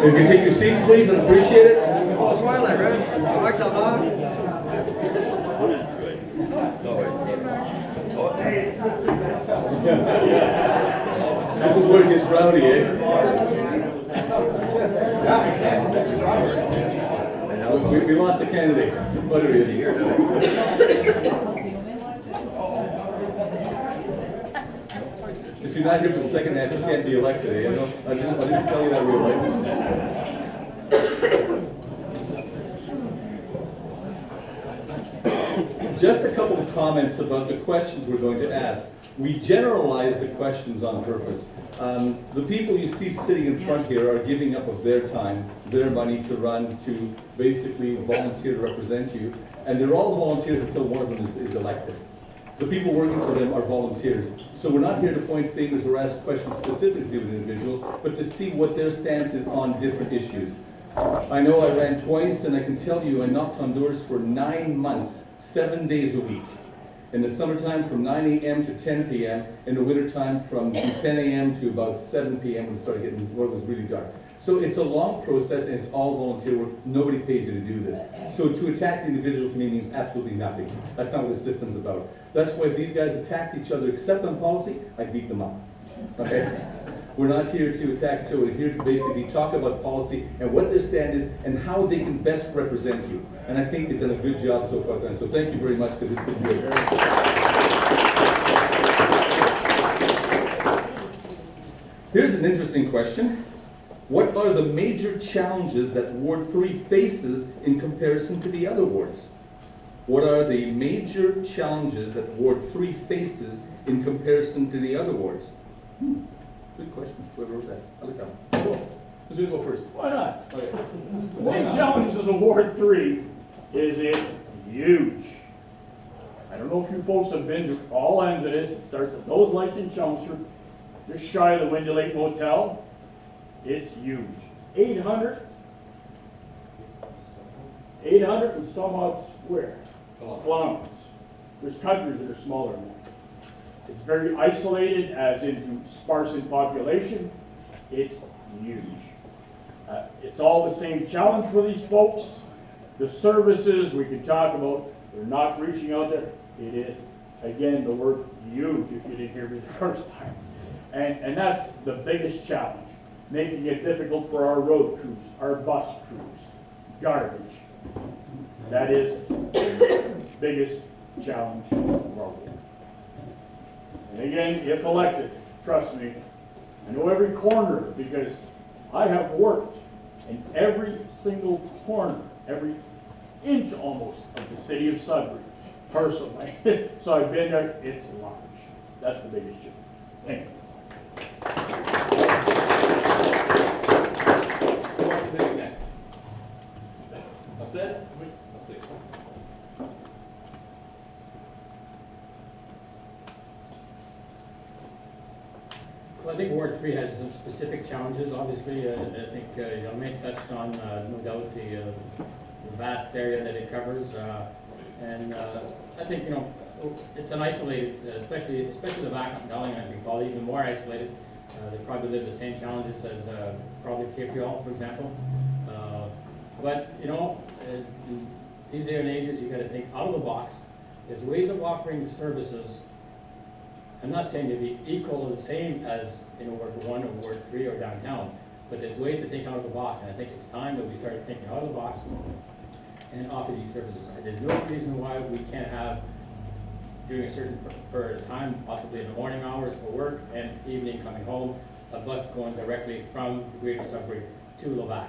If you take your seats, please, and appreciate it. Smile there, Red. Marks up, huh? This is where it gets rowdy, eh? We lost a candidate. What are you? If you're not here for the second half, you can't be elected, eh? I didn't tell you that real life. Just a couple of comments about the questions we're going to ask. We generalize the questions on purpose. The people you see sitting in front here are giving up of their time, their money to run, to basically volunteer to represent you. And they're all volunteers until one of them is elected. The people working for them are volunteers. So we're not here to point fingers or ask questions specifically to an individual, but to see what their stance is on different issues. I know I ran twice, and I can tell you I knocked on doors for 9 months, 7 days a week. In the summertime from 9 a.m. to 10 p.m. In the wintertime from 10 a.m. to about 7 p.m. when it started getting, when it was really dark. So it's a long process, and it's all volunteer work. Nobody pays you to do this. So to attack the individual to me means absolutely nothing. That's not what the system's about. That's why if these guys attacked each other, except on policy, I beat them up. Okay? We're not here to attack each other. We're here to basically talk about policy and what their stand is and how they can best represent you. And I think they've done a good job so far. So thank you very much, because it's been good. Here's an interesting question. What are the major challenges that Ward 3 faces in comparison to the other wards? What are the major challenges that Ward 3 faces in comparison to the other wards? Good question. Whoever wrote that. I look down. Cool. Who's going to go first? Why not? Okay. The main challenges of Ward 3 is it's huge. I don't know if you folks have been to all ends of this. It starts at those lights in Chelmsford, just shy of the Windy Lake Motel. It's huge. 800 and some odd square kilometers. There's countries that are smaller than that. It's very isolated, as into sparse in population. It's huge. It's all the same challenge for these folks. The services we can talk about, they're not reaching out there. It is, again, the word huge, if you didn't hear me the first time. And that's the biggest challenge, making it difficult for our road crews, our bus crews, garbage. That is the biggest challenge of our world. And again, if elected, trust me, I know every corner, because I have worked in every single corner, every inch almost of the city of Sudbury, personally. So I've been there. It's large. That's the biggest challenge. Thank you. Who wants to pick next? That's it? Let's see. Well, I think Ward 3 has some specific challenges. Obviously, I think Yalmain touched on, no doubt, the vast area that it covers. And I think, it's an isolated, especially the back valley, and I think probably even more isolated. They probably live the same challenges as probably Capriol, for example. But, in these day and ages, you got to think out of the box. There's ways of offering services. I'm not saying to be equal or the same as Ward 1 or Ward 3 or downtown, but there's ways to think out of the box, and I think it's time that we started thinking out of the box and offer these services. There's no reason why we can't have, during a certain period of time, possibly in the morning hours for work and evening coming home, a bus going directly from the Greater Sudbury to Levac.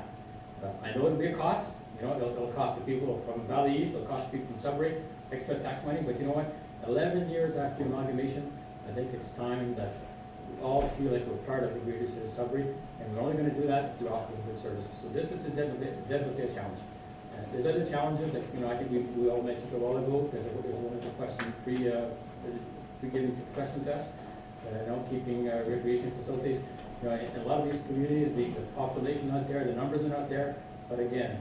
I know it'll be a cost. It'll cost the people from Valley East, it'll cost the people from Sudbury extra tax money, but you know what? 11 years after amalgamation, I think it's time that we all feel like we're part of the greater city of Sudbury, and we're only going to do that if we offer good services. So this is definitely a challenge. There's other challenges that I think we all mentioned a while ago. There's one of the questions pre-giving question test. Keeping recreation facilities. In a lot of these communities, the population not there, the numbers are not there. But again,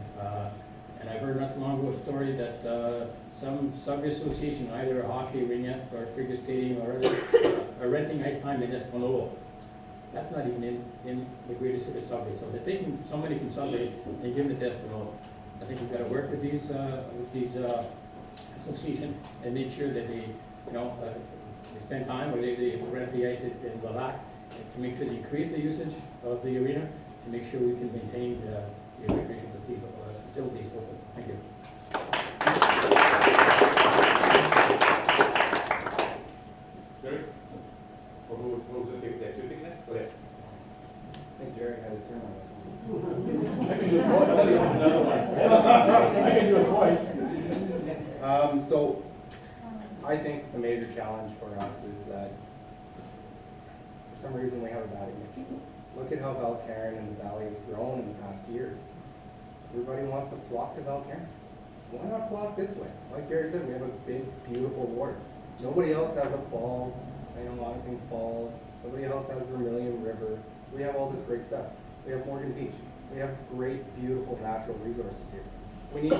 and I've heard not too long ago a story that some Sudbury association, either a hockey arena or figure skating or other, are renting ice time in Espanola. that's not even in the greater city of Sudbury. So they're taking somebody from Sudbury and giving the test remote. I think we've got to work with these association and make sure that they, they spend time, or they rent the ice in Black, to make sure they increase the usage of the arena, to make sure we can maintain the recreation facilities open. Thank you. Jerry? Or who's going to take that? You take that? Go ahead. I think Jerry had his turn on this I can do it twice. Another one. I can do it twice. one. So I think the major challenge for us is that for some reason we have a bad image. Look at how Valcairn and the valley has grown in the past years. Everybody wants to flock to Valcairn. Why not flock this way? Like Gary said, we have a big, beautiful water. Nobody else has a falls. I know a lot of things falls. Nobody else has Vermilion River. We have all this great stuff. We have Morgan Beach. We have great, beautiful natural resources here. We need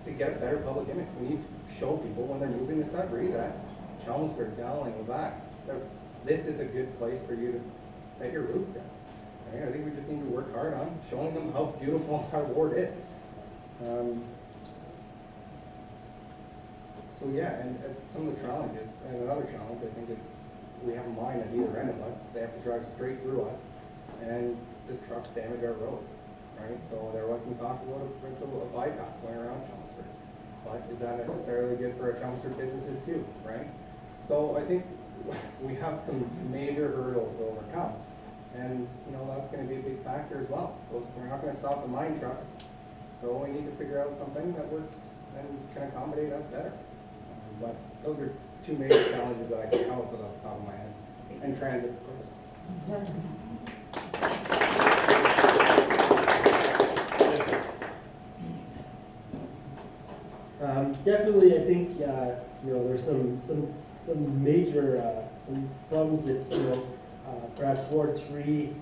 to get a better public image. We need to show people when they're moving to Sudbury that Chelmsford, Dowling, Levac, that this is a good place for you to set your roots down. Right? I think we just need to work hard on showing them how beautiful our ward is. So yeah, and some of the challenges, and another challenge I think is we have a mine at either end of us. They have to drive straight through us, and the trucks damage our roads, right? So there was some talk about a bypass going around Chelmsford. But is that necessarily good for our Chelmsford businesses too, right? So I think we have some major hurdles to overcome. And that's going to be a big factor as well. We're not going to stop the mine trucks, so we need to figure out something that works and can accommodate us better. But those are two major challenges that I can come up with off the top of my head. And transit, of course. Definitely, I think there's some major some problems that perhaps Ward 3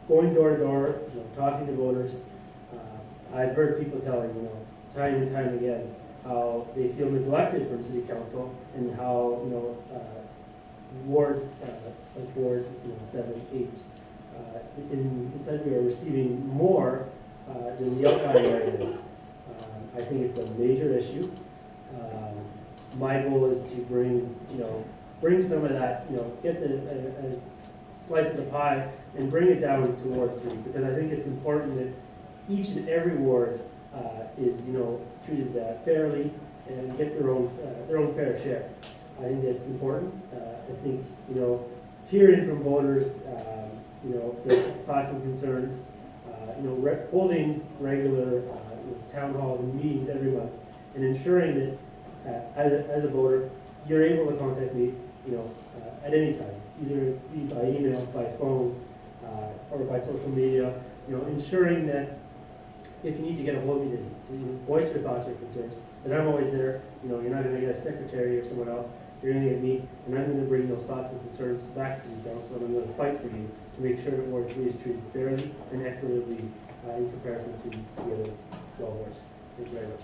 going door to door, talking to voters. I've heard people telling time and time again how they feel neglected from City Council and how wards like Ward 7, 8 in Sudbury are receiving more than the outlying areas. I think it's a major issue. My goal is to bring some of that, get a slice of the pie and bring it down to Ward 3, because I think it's important that each and every ward is treated fairly and gets their own fair share. I think that's important. I think hearing from voters, their thoughts and concerns, holding regular town halls and meetings every month, and ensuring that as a voter, you're able to contact me, at any time, either by email, by phone, or by social media. Ensuring that if you need to get a hold of me, to voice your thoughts or concerns, that I'm always there. You're not going to get a secretary or someone else. You're going to get me, and I'm going to bring those thoughts and concerns back to City Council, and I'm going to fight for you to make sure that Ward 3 is treated fairly and equitably in comparison to the other 12 wards. Thank you very much.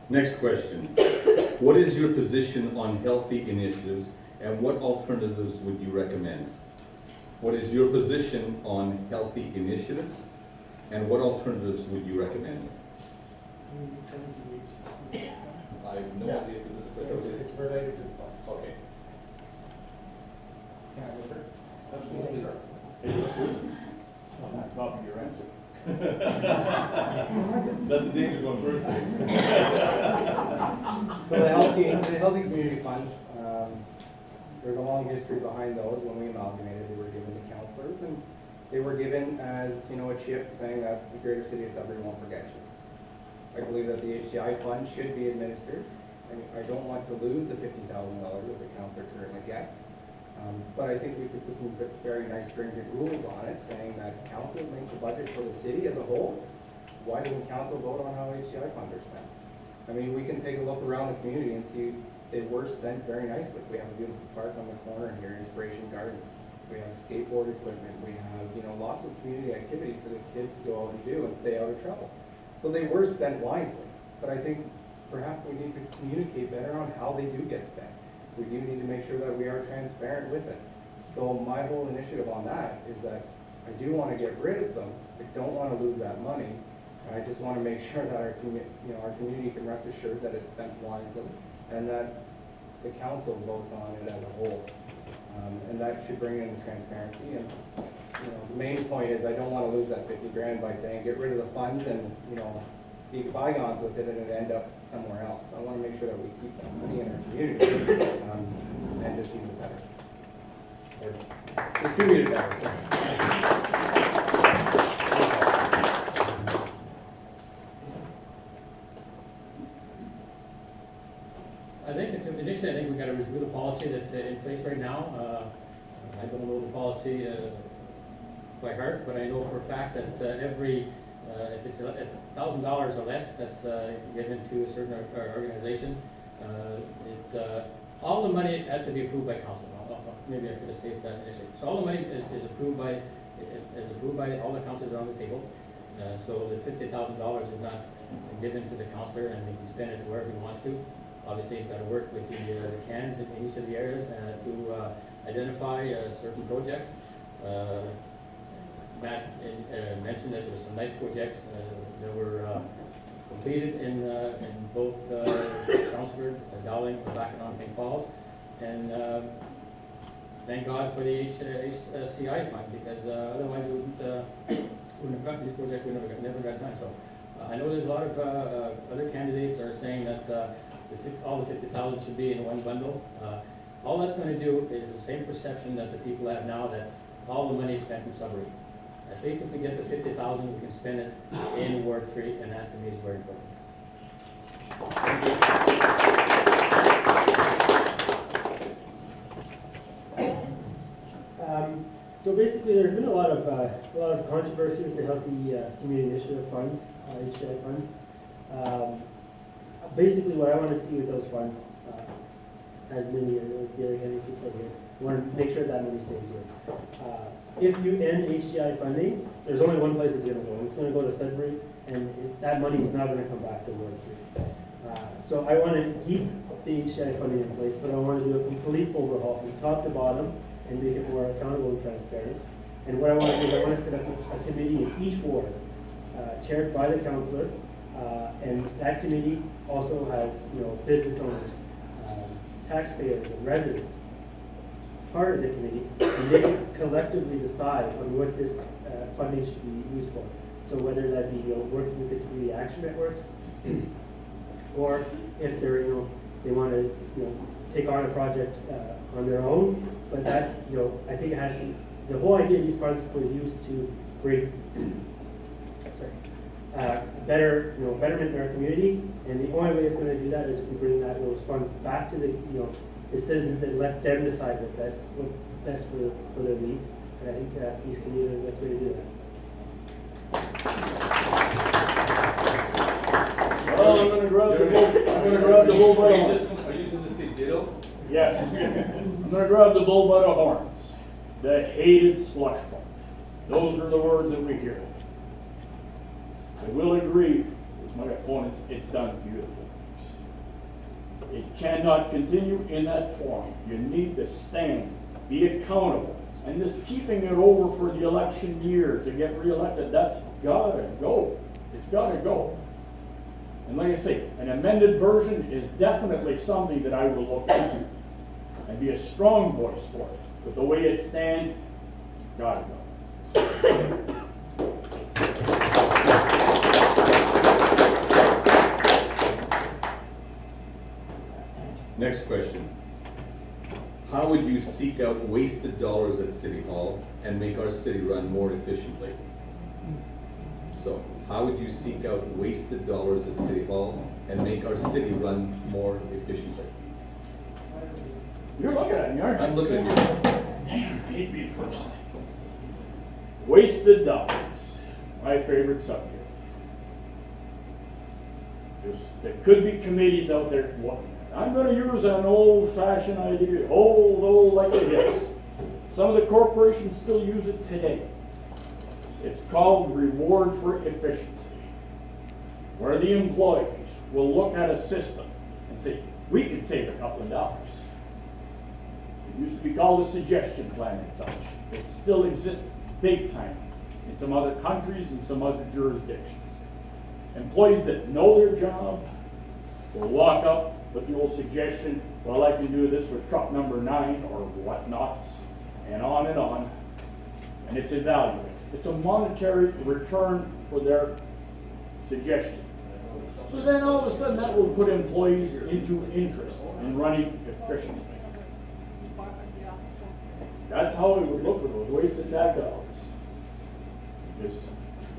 Next question. What is your position on healthy initiatives, and what alternatives would you recommend? What is your position on healthy initiatives, and what alternatives would you recommend? I have no idea if this is a question. It's related to the funds. Okay. Can I go first? Absolutely. On top of your answer. That's the danger going first. So the healthy community funds, there's a long history behind those. When we amalgamated, they were given to councillors, and they were given as a chip saying that the greater city of Sudbury won't forget you. I believe that the HCI fund should be administered. I don't want to lose the $50,000 that the councillor currently gets. But I think we could put some very nice stringent rules on it, saying that council makes a budget for the city as a whole. Why doesn't council vote on how HCI funds are spent? I mean, we can take a look around the community and see they were spent very nicely. We have a beautiful park on the corner here, Inspiration Gardens. We have skateboard equipment. We have, lots of community activities for the kids to go out and do and stay out of trouble. So they were spent wisely. But I think perhaps we need to communicate better on how they do get spent. We do need to make sure that we are transparent with it. So my whole initiative on that is that I do want to get rid of them. I don't want to lose that money. I just want to make sure that our community can rest assured that it's spent wisely and that the council votes on it as a whole. And that should bring in transparency. And the main point is I don't want to lose that 50 grand by saying get rid of the funds and be bygones with it and it end up somewhere else. I want to make sure that we keep that money in our community and just use it better. Or distribute it better. I think it's initially, I think we got to review the policy that's in place right now. I don't know the policy by heart, but I know for a fact that every if it's $1,000 or less that's given to a certain organization, all the money has to be approved by council. Maybe I should have stated that initially. So all the money is approved by all the councilors around the table. So the $50,000 is not given to the councilor and he can spend it wherever he wants to. Obviously, he's got to work with the cans in each of the areas to identify certain projects. Matt mentioned that there were some nice projects that were completed in both Chelmsford, Dowling, Bacanon, St. Paul's, and thank God for the HCI fund because otherwise we wouldn't have gotten these projects. We never got done. So I know there's a lot of other candidates are saying that all the 50,000 should be in one bundle. All that's going to do is the same perception that the people have now that all the money is spent in Sudbury. At least if we get the 50,000, we can spend it in Ward 3, and that to me is very important. So basically, there's been a lot of controversy with the Healthy Community Initiative funds, HCI funds. Basically, what I want to see with those funds, as many the other candidates have said here, I want to make sure that money stays here. If you end HCI funding, there's only one place it's going to go. It's going to go to Sudbury, and that money is not going to come back to Ward 3. So I want to keep the HCI funding in place, but I want to do a complete overhaul from top to bottom and make it more accountable and transparent. And what I want to do is I want to set up a committee in each ward, chaired by the councillor, and that committee also has business owners, taxpayers, and residents part of the committee, and they can collectively decide on what this funding should be used for. So whether that be working with the community action networks, or if they're they want to take on a project on their own. But that I think it has to. The whole idea of these funds was used to bring betterment in our community, and the only way it's going to do that is if we bring those funds back to the the citizens and let them decide what's best for their needs. And I think these can be the best way to do that. Well, I'm going to grab the bull by the horns. Are you going to say ditto? Yes. I'm going to grab the bull by the horns. The hated slush fund. Those are the words that we hear. I will agree with my opponents, it's done beautiful. It cannot continue in that form. You need to stand, be accountable. And this keeping it over for the election year to get reelected, that's gotta go. It's gotta go. And like I say, an amended version is definitely something that I will look into and be a strong voice for it. But the way it stands, it's gotta go. Next question. How would you seek out wasted dollars at City Hall and make our city run more efficiently? So, how would you seek out wasted dollars at City Hall and make our city run more efficiently? You're looking at me, aren't you? I'm looking at you. Damn, I hate being first. Wasted dollars. My favorite subject. There could be committees out there. I'm going to use an old-fashioned idea, old like it is. Some of the corporations still use it today. It's called reward for efficiency, where the employees will look at a system and say, we can save a couple of dollars. It used to be called a suggestion plan and such. It still exists big time in some other countries and some other jurisdictions. Employees that know their job will walk up with the old suggestion, well, I can do this with truck number 9 or whatnots, and on, and it's evaluated. It's a monetary return for their suggestion. So then all of a sudden that will put employees into interest in running efficiently. That's how we would look at those wasted tax dollars. Because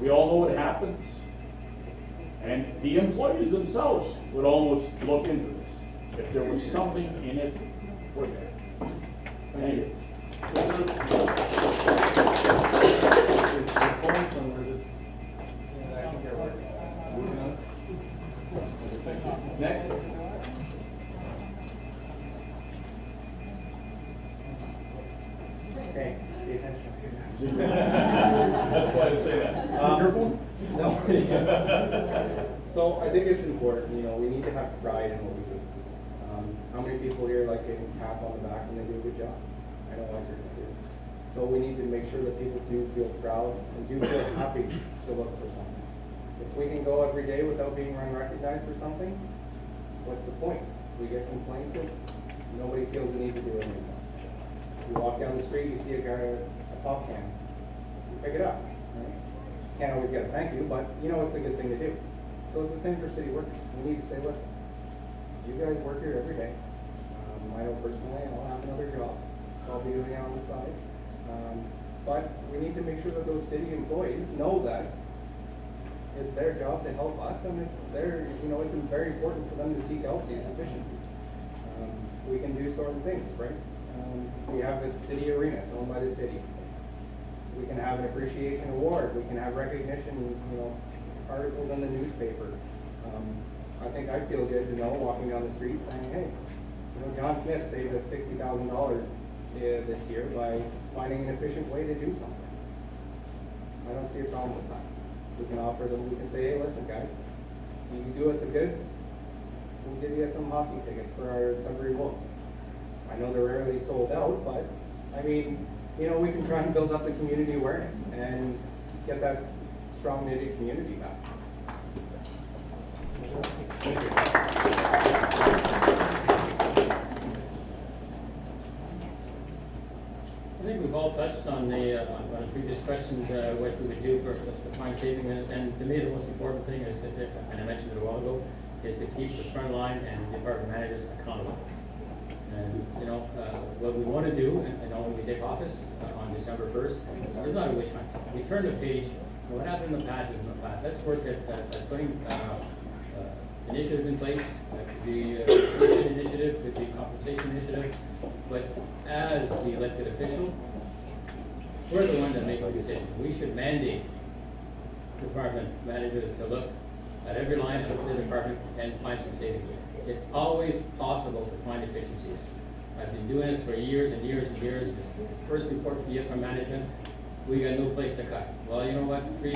we all know what happens. And the employees themselves would almost look into this if there was something in it for them. Thank you. Next. Okay, pay attention. That's why I say that. No. So I think it's important, we need to have pride in what we do. How many people here like getting tapped on the back when they do a good job? I know I certainly do. So we need to make sure that people do feel proud and do feel happy to look for something. If we can go every day without being unrecognized for something, what's the point? We get complaints and nobody feels the need to do anything. You walk down the street, you see a guy, a pop can, you pick it up. Right? Can't always get a thank you, but it's a good thing to do. So it's the same for city workers. We need to say, listen, you guys work here every day. I know personally, I'll have another job. So I'll be doing it on the side. But we need to make sure that those city employees know that it's their job to help us, and it's very important for them to seek out these efficiencies. We can do certain things, right? We have this city arena, it's owned by the city. We can have an appreciation award, we can have recognition, articles in the newspaper. I think I'd feel good to know walking down the street saying, hey, John Smith saved us $60,000 this year by finding an efficient way to do something. I don't see a problem with that. We can offer them, we can say, hey, listen guys, you do us a good, we'll give you some hockey tickets for our Sudbury Wolves. I know they're rarely sold out, but we can try and build up the community awareness and get that strong knitted community back. Thank you. I think we've all touched on the previous questions, what we would do for find saving, and to me the most important thing is that, and I mentioned it a while ago, is to keep the front line and the department managers accountable. And what we want to do, and when we take office on December 1st, is not a witch hunt. We turn the page. What happened in the past is in the past. Let's work at putting initiative in place. That could be tuition initiative, could be compensation initiative. But as the elected official, we're the one that makes the decision. We should mandate department managers to look at every line of the department and find some savings. It's always possible to find efficiencies. I've been doing it for years and years and years. The first report we get from management, we got no place to cut. Well, you know what? Three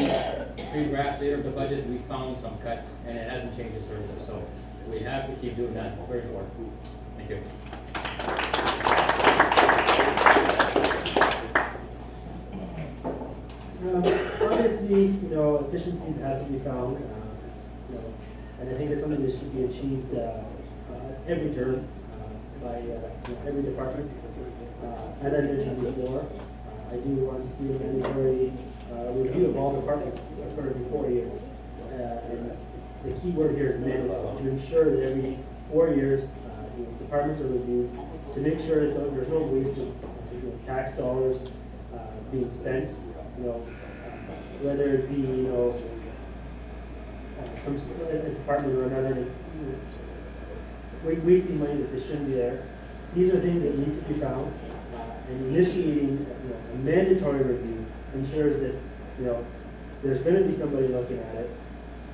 drafts later of the budget, we found some cuts, and it hasn't changed the services. So we have to keep doing that. Very important. Thank you. Obviously, efficiencies have to be found, and I think it's something that should be achieved every term by every department. As I mentioned before, I do want to see a mandatory review of all departments for every 4 years. And the key word here is mandatory, to ensure that every 4 years departments are reviewed to make sure that there's no waste of tax dollars being spent. Whether it be some department or another that's wasting money that shouldn't be there. These are things that need to be found, and initiating a mandatory review ensures that there's going to be somebody looking at it.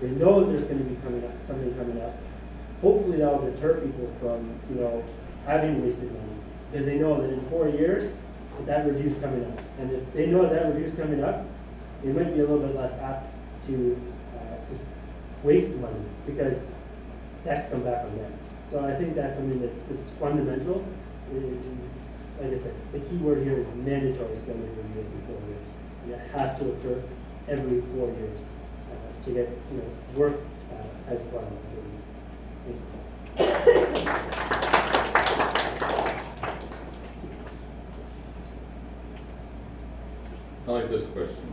They know that there's going to be something coming up. Hopefully that will deter people from having wasted money, because they know that in 4 years that review's coming up, and if they know that review's coming up, they might be a little bit less apt to just waste money, because that can come back on them. So I think that's something that's fundamental. It is, like I said, the key word here is mandatory spending review every 4 years. And it has to occur every 4 years to get work as planned. I like this question.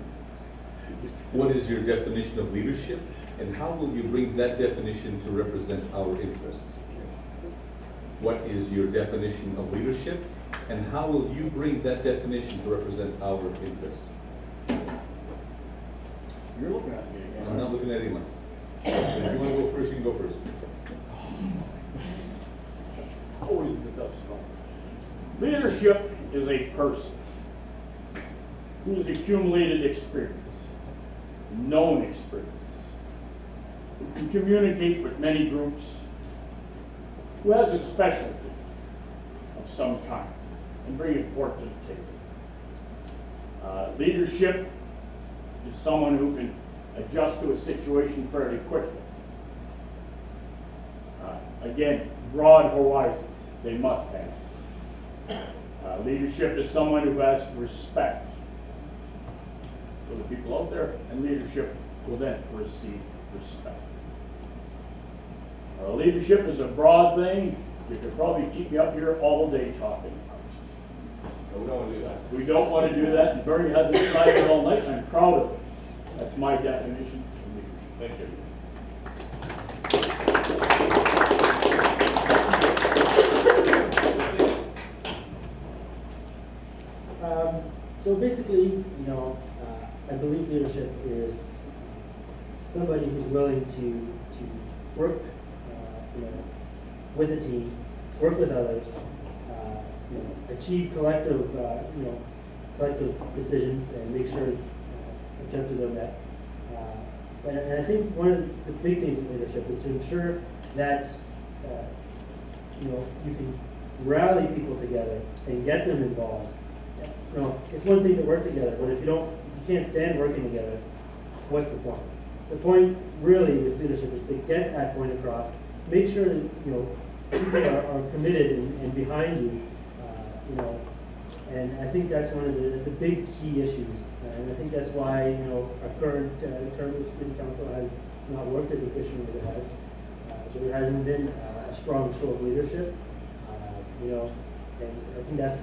What is your definition of leadership, and how will you bring that definition to represent our interests? What is your definition of leadership, and how will you bring that definition to represent our interests? You're looking at me again. I'm not looking at anyone. If you want to go first, you can go first. Always the tough spot. Leadership is a person who has accumulated experience, known experience, who can communicate with many groups, who has a specialty of some kind, and bring it forth to the table. Leadership is someone who can adjust to a situation fairly quickly. Again, broad horizons they must have. Leadership is someone who has respect for the people out there, and leadership will then receive respect. Leadership is a broad thing. You could probably keep me up here all day talking. No, we don't want to do that. We don't want to do that, and Bernie hasn't tried it all night, and I'm proud of it. That's my definition of leadership. Thank you. So basically, I believe leadership is somebody who's willing to work, with a team, work with others, achieve collective decisions and make sure objectives are met. And I think one of the big things with leadership is to ensure that you can rally people together and get them involved. It's one thing to work together, but if you can't stand working together, what's the point? The point really with leadership is to get that point across, make sure that people are committed and behind you, and I think that's one of the big key issues, and I think that's why our current term of city council has not worked as efficiently as it has. There hasn't been a strong show of leadership, and I think that's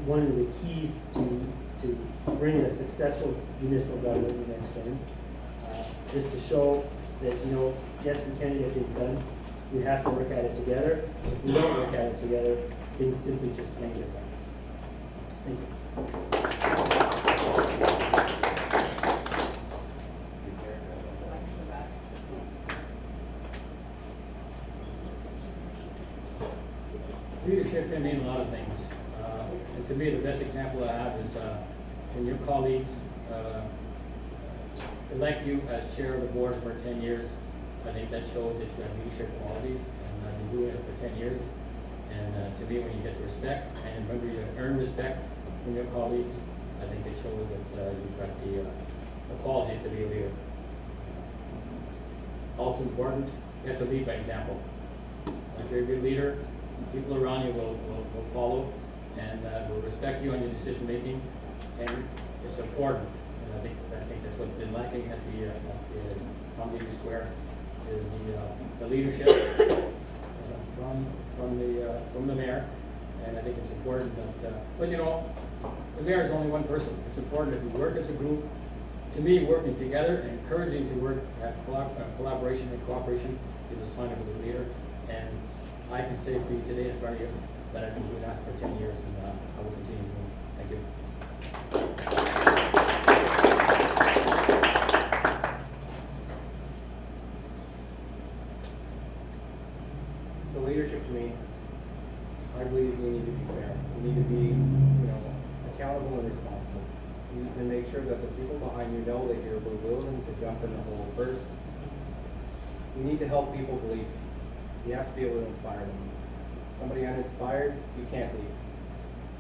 one of the keys to bringing a successful municipal government in the next term, just to show that, yes, we can get things done. We have to work at it together. If we don't work at it together, things simply just can't get done. Thank you. Leadership can mean a lot of things. And to me, the best example I have is when your colleagues elect you as chair of the board for 10 years. I think that shows that you have leadership qualities, and I've been doing it for 10 years. And to me, when you get the respect, and remember you earn respect from your colleagues, I think it shows that you've got the qualities to be a leader. Also important, you have to lead by example. If you're a good leader, people around you will follow and will respect you on your decision making, and it's important. And I think that's what's been lacking at the Congress Square is the leadership from the mayor, and I think it's important that. But the mayor is only one person. It's important that we work as a group. To me, working together and encouraging to work at collaboration and cooperation is a sign of a good leader. And I can say for you today in front of you that I've been doing that for 10 years, and I will continue to do it. Thank you. So leadership to me, I believe we need to be fair. We need to be, accountable and responsible. You need to make sure that the people behind you know that you're willing to jump in the hole first. You need to help people believe. You have to be able to inspire them. Somebody uninspired, you can't lead.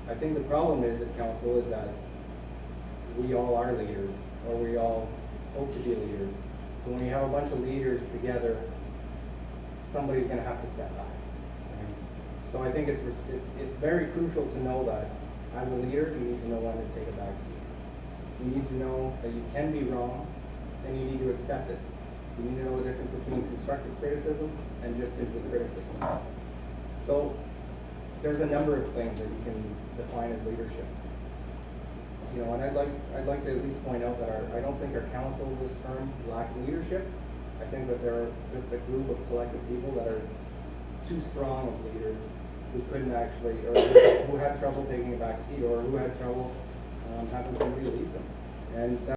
I think the problem is at council is that we all are leaders, or we all hope to be leaders. So when you have a bunch of leaders together somebody's gonna have to step back. So I think it's very crucial to know that as a leader, you need to know when to take a back seat. You need to know that you can be wrong, and you need to accept it. You need to know the difference between constructive criticism and just simply criticism. So there's a number of things that you can define as leadership. You know, and I'd like to at least point out that I don't think our council this term lacked leadership. I think that there are just a group of collective people that are too strong of leaders who couldn't actually, or who had trouble taking a back seat, or who had trouble having somebody lead them. And